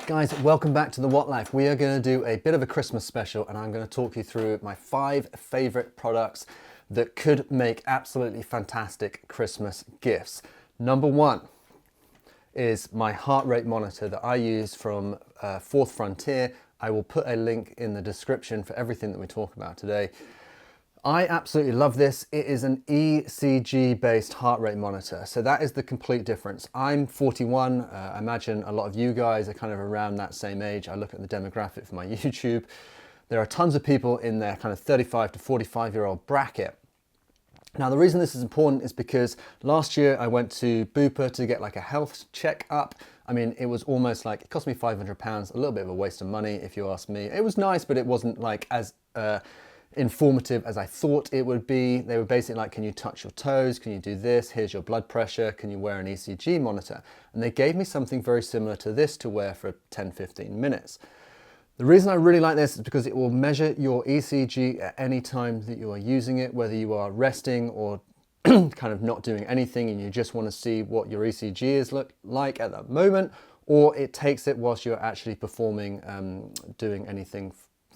Guys, welcome back to The What Life. We are going to do a bit of a Christmas special and I'm going to talk you through my 5 favorite products that could make absolutely fantastic Christmas gifts. Number 1 is my heart rate monitor that I use from Fourth Frontier. I will put a link in the description for everything that we talk about today. I absolutely love this. It is an ECG based heart rate monitor. So that is the complete difference. I'm 41. I imagine a lot of you guys are kind of around that same age. I look at the demographic for my YouTube. There are tons of people in their kind of 35 to 45-year-old bracket. Now, the reason this is important is because last year I went to Bupa to get like a health checkup. I mean, it was almost like, it cost me £500, a little bit of a waste of money if you ask me. It was nice, but it wasn't like as informative as I thought it would be. They were basically like, can you touch your toes? Can you do this? Here's your blood pressure. Can you wear an ECG monitor? And they gave me something very similar to this to wear for 10-15 minutes. The reason I really like this is because it will measure your ECG at any time that you are using it, whether you are resting or kind of not doing anything and you just want to see what your ECG is like at that moment, or it takes it whilst you're actually performing, doing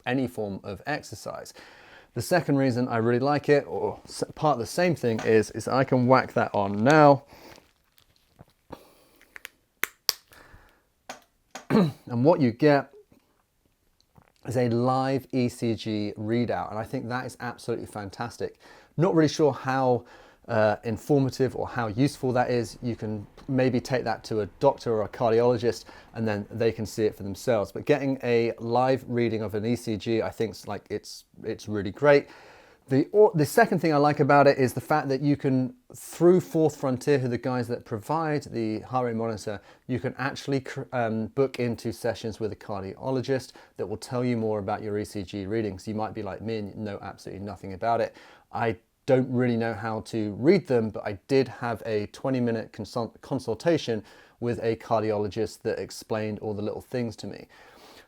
any form of exercise. The second reason I really like it, or part of the same thing, is I can whack that on now. And what you get is a live ECG readout. And I think that is absolutely fantastic. Not really sure how informative or how useful that is. You can maybe take that to a doctor or a cardiologist and then they can see it for themselves. But getting a live reading of an ECG, I think it's really great. The second thing I like about it is the fact that you can, through Fourth Frontier, who are the guys that provide the heart rate monitor, you can actually book into sessions with a cardiologist that will tell you more about your ECG readings. You might be like me and know absolutely nothing about it. I don't really know how to read them, but I did have a 20-minute consultation with a cardiologist that explained all the little things to me.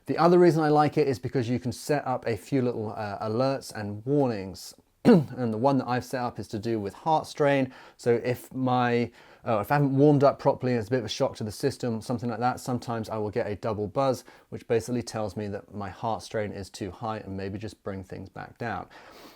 The other reason I like it is because you can set up a few little alerts and warnings. And the one that I've set up is to do with heart strain. So if I haven't warmed up properly and it's a bit of a shock to the system, something like that, sometimes I will get a double buzz, which basically tells me that my heart strain is too high and maybe just bring things back down.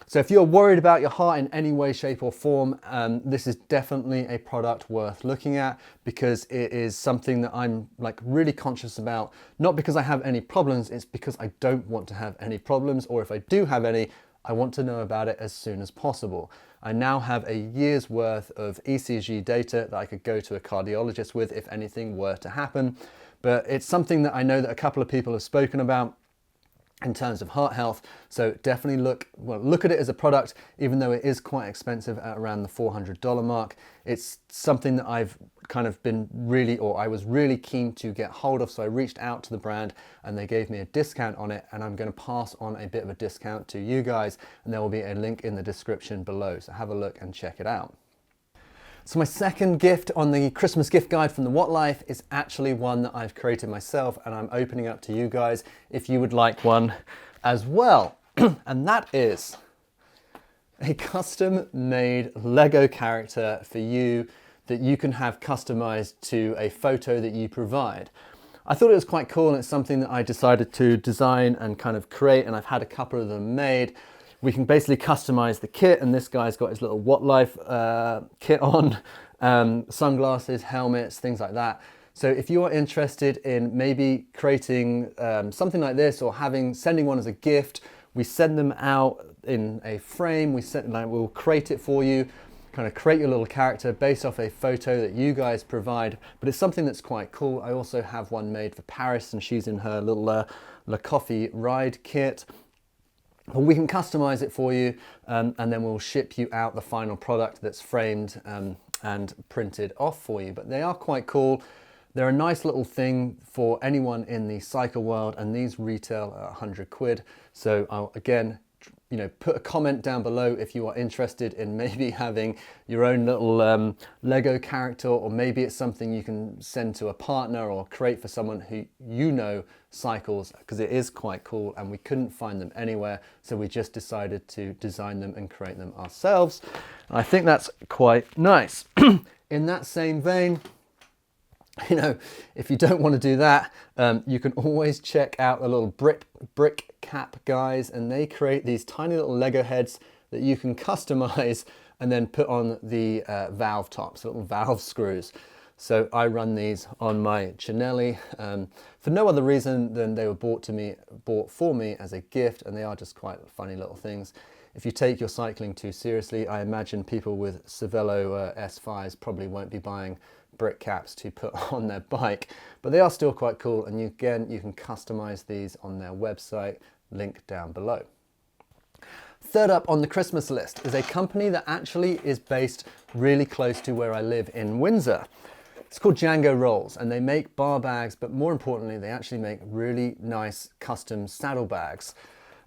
So if you're worried about your heart in any way, shape or form, this is definitely a product worth looking at, because it is something that I'm like really conscious about, not because I have any problems, it's because I don't want to have any problems, or if I do have any, I want to know about it as soon as possible. I now have a year's worth of ECG data that I could go to a cardiologist with if anything were to happen. But it's something that I know that a couple of people have spoken about in terms of heart health. So definitely look at it as a product, even though it is quite expensive at around the $400 mark. It's something that I've kind of been I was really keen to get hold of. So I reached out to the brand and they gave me a discount on it, and I'm going to pass on a bit of a discount to you guys, and there will be a link in the description below. So have a look and check it out. So my second gift on the Christmas gift guide from The What Life is actually one that I've created myself, and I'm opening up to you guys if you would like one as well. And that is a custom made Lego character for you that you can have customized to a photo that you provide. I thought it was quite cool, and it's something that I decided to design and kind of create, and I've had a couple of them made. We can basically customize the kit, and this guy's got his little What Life kit on, sunglasses, helmets, things like that. So if you are interested in maybe creating something like this, or sending one as a gift, we send them out in a frame. We'll create it for you, kind of create your little character based off a photo that you guys provide. But it's something that's quite cool. I also have one made for Paris, and she's in her little Le Coffee ride kit. But we can customize it for you, and then we'll ship you out the final product that's framed and printed off for you. But they are quite cool. They're a nice little thing for anyone in the cycle world, and these retail at 100 quid. So I'll again, put a comment down below if you are interested in maybe having your own little Lego character, or maybe it's something you can send to a partner or create for someone who cycles, because it is quite cool and we couldn't find them anywhere. So we just decided to design them and create them ourselves. And I think that's quite nice. In that same vein, You know, if you don't want to do that, you can always check out the little brick cap guys, and they create these tiny little Lego heads that you can customize and then put on the valve tops, little valve screws. So I run these on my Cinelli for no other reason than they were bought for me as a gift, and they are just quite funny little things. If you take your cycling too seriously, I imagine people with Cervelo S5s probably won't be buying brick caps to put on their bike, but they are still quite cool, and you can customize these on their website, link down below. Third up on the Christmas list is a company that actually is based really close to where I live in Windsor. It's called Jango Rolls, and they make bar bags, but more importantly, they actually make really nice custom saddlebags.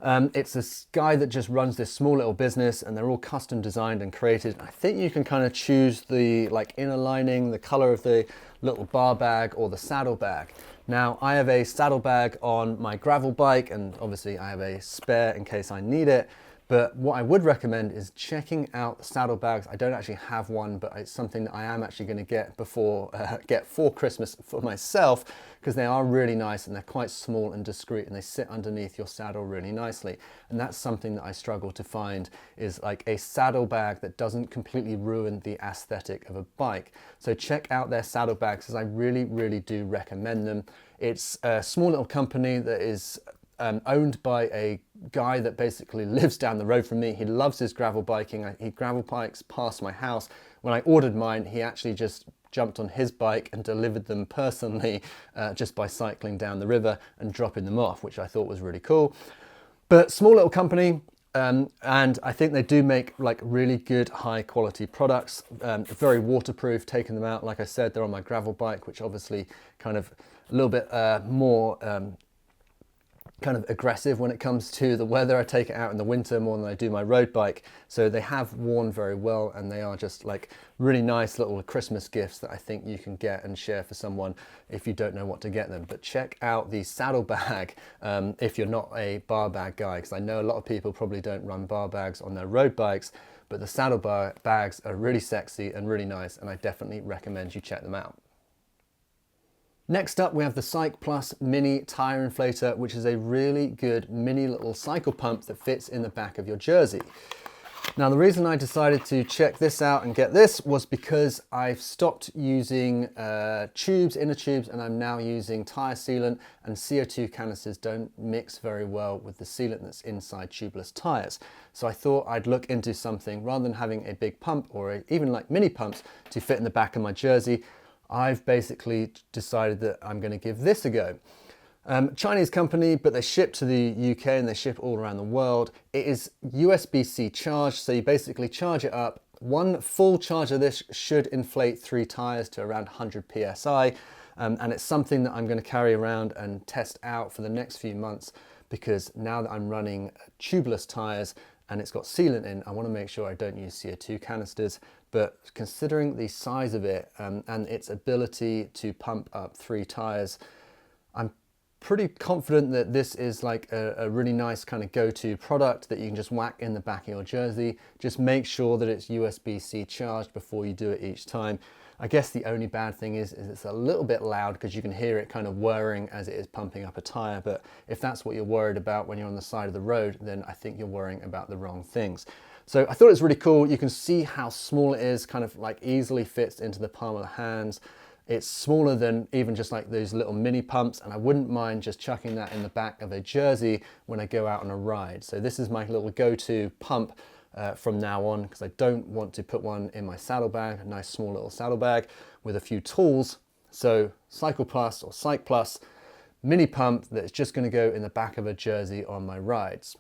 It's this guy that just runs this small little business, and they're all custom designed and created. I think you can kind of choose the inner lining, the color of the little bar bag or the saddle bag. Now, I have a saddle bag on my gravel bike, and obviously I have a spare in case I need it. But what I would recommend is checking out the saddlebags. I don't actually have one, but it's something that I am actually going to get for Christmas for myself, because they are really nice and they're quite small and discreet, and they sit underneath your saddle really nicely. And that's something that I struggle to find, is like a saddlebag that doesn't completely ruin the aesthetic of a bike. So check out their saddlebags, because I really, really do recommend them. It's a small little company that is owned by a guy that basically lives down the road from me. He loves his gravel biking. He gravel bikes past my house. When I ordered mine, he actually just jumped on his bike and delivered them personally just by cycling down the river and dropping them off, which I thought was really cool. But small little company, and I think they do make like really good high quality products, very waterproof. Taking them out, like I said, they're on my gravel bike, which obviously kind of a little bit more kind of aggressive when it comes to the weather. I take it out in the winter more than I do my road bike. So they have worn very well, and they are just like really nice little Christmas gifts that I think you can get and share for someone if you don't know what to get them. But check out the saddlebag if you're not a bar bag guy, because I know a lot of people probably don't run bar bags on their road bikes, but the saddlebags are really sexy and really nice, and I definitely recommend you check them out. Next up, we have the Cycplus mini tire inflator, which is a really good mini little cycle pump that fits in the back of your jersey. Now, the reason I decided to check this out and get this was because I've stopped using inner tubes, and I'm now using tire sealant, and CO2 canisters don't mix very well with the sealant that's inside tubeless tires. So I thought I'd look into something rather than having a big pump or even like mini pumps to fit in the back of my jersey. I've basically decided that I'm going to give this a go. Chinese company, but they ship to the UK and they ship all around the world. It is USB-C charged, so you basically charge it up. One full charge of this should inflate 3 tires to around 100 PSI, and it's something that I'm going to carry around and test out for the next few months, because now that I'm running tubeless tires and it's got sealant in, I want to make sure I don't use CO2 canisters. But considering the size of it and its ability to pump up 3 tires, I'm pretty confident that this is like a really nice kind of go-to product that you can just whack in the back of your jersey. Just make sure that it's USB-C charged before you do it each time. I guess the only bad thing is it's a little bit loud, because you can hear it kind of whirring as it is pumping up a tire. But if that's what you're worried about when you're on the side of the road, then I think you're worrying about the wrong things. So I thought it was really cool. You can see how small it is, kind of like easily fits into the palm of the hands. It's smaller than even just like those little mini pumps, and I wouldn't mind just chucking that in the back of a jersey when I go out on a ride. So this is my little go-to pump from now on, because I don't want to put one in my saddlebag, a nice small little saddlebag with a few tools. So Cycplus or Cycplus mini pump that's just going to go in the back of a jersey on my rides.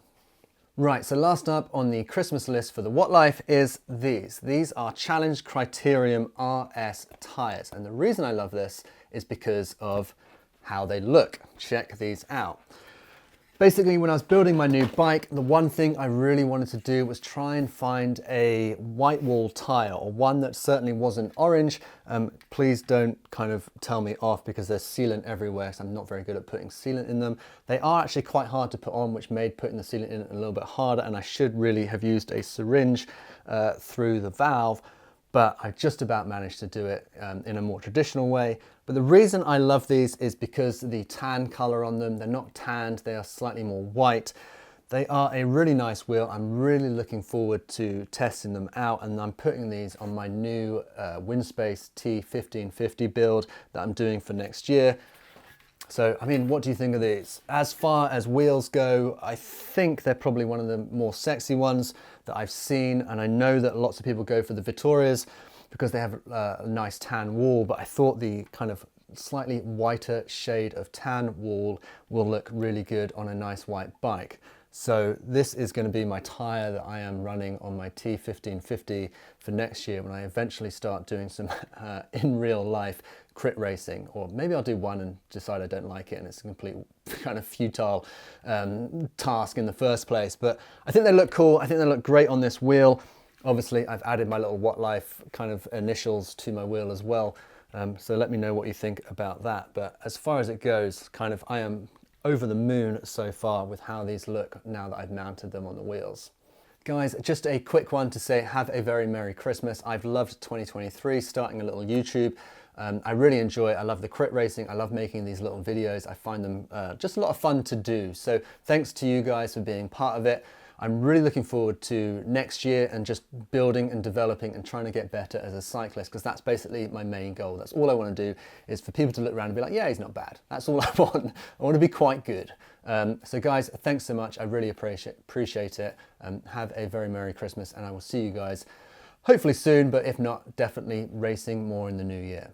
Right, so last up on the Christmas list for the What Life is these. These are Challenge Criterium RS tires, and the reason I love this is because of how they look. Check these out. Basically, when I was building my new bike, the one thing I really wanted to do was try and find a white wall tire, or one that certainly wasn't orange. Please don't kind of tell me off because there's sealant everywhere, so I'm not very good at putting sealant in them. They are actually quite hard to put on, which made putting the sealant in a little bit harder, and I should really have used a syringe through the valve. but I've just about managed to do it in a more traditional way. But the reason I love these is because the tan color on them, they're not tanned, they are slightly more white. They are a really nice wheel. I'm really looking forward to testing them out, and I'm putting these on my new Windspace T1550 build that I'm doing for next year. So, I mean, what do you think of these? As far as wheels go, I think they're probably one of the more sexy ones that I've seen, and I know that lots of people go for the Vittorias because they have a nice tan wall, but I thought the kind of slightly whiter shade of tan wall will look really good on a nice white bike. So this is going to be my tyre that I am running on my T1550 for next year when I eventually start doing some in real life crit racing, or maybe I'll do one and decide I don't like it and it's a complete kind of futile task in the first place. But I think they look cool. I think they look great on this wheel. Obviously I've added my little What Life kind of initials to my wheel as well. So let me know what you think about that. But as far as it goes, kind of I am over the moon so far with how these look now that I've mounted them on the wheels. Guys, just a quick one to say have a very Merry Christmas. I've loved 2023, starting a little YouTube. I really enjoy it. I love the crit racing. I love making these little videos. I find them just a lot of fun to do. So thanks to you guys for being part of it. I'm really looking forward to next year and just building and developing and trying to get better as a cyclist, because that's basically my main goal. That's all I want to do, is for people to look around and be like, yeah, he's not bad. That's all I want. I want to be quite good. So guys, thanks so much. I really appreciate it. Have a very Merry Christmas, and I will see you guys hopefully soon, but if not, definitely racing more in the new year.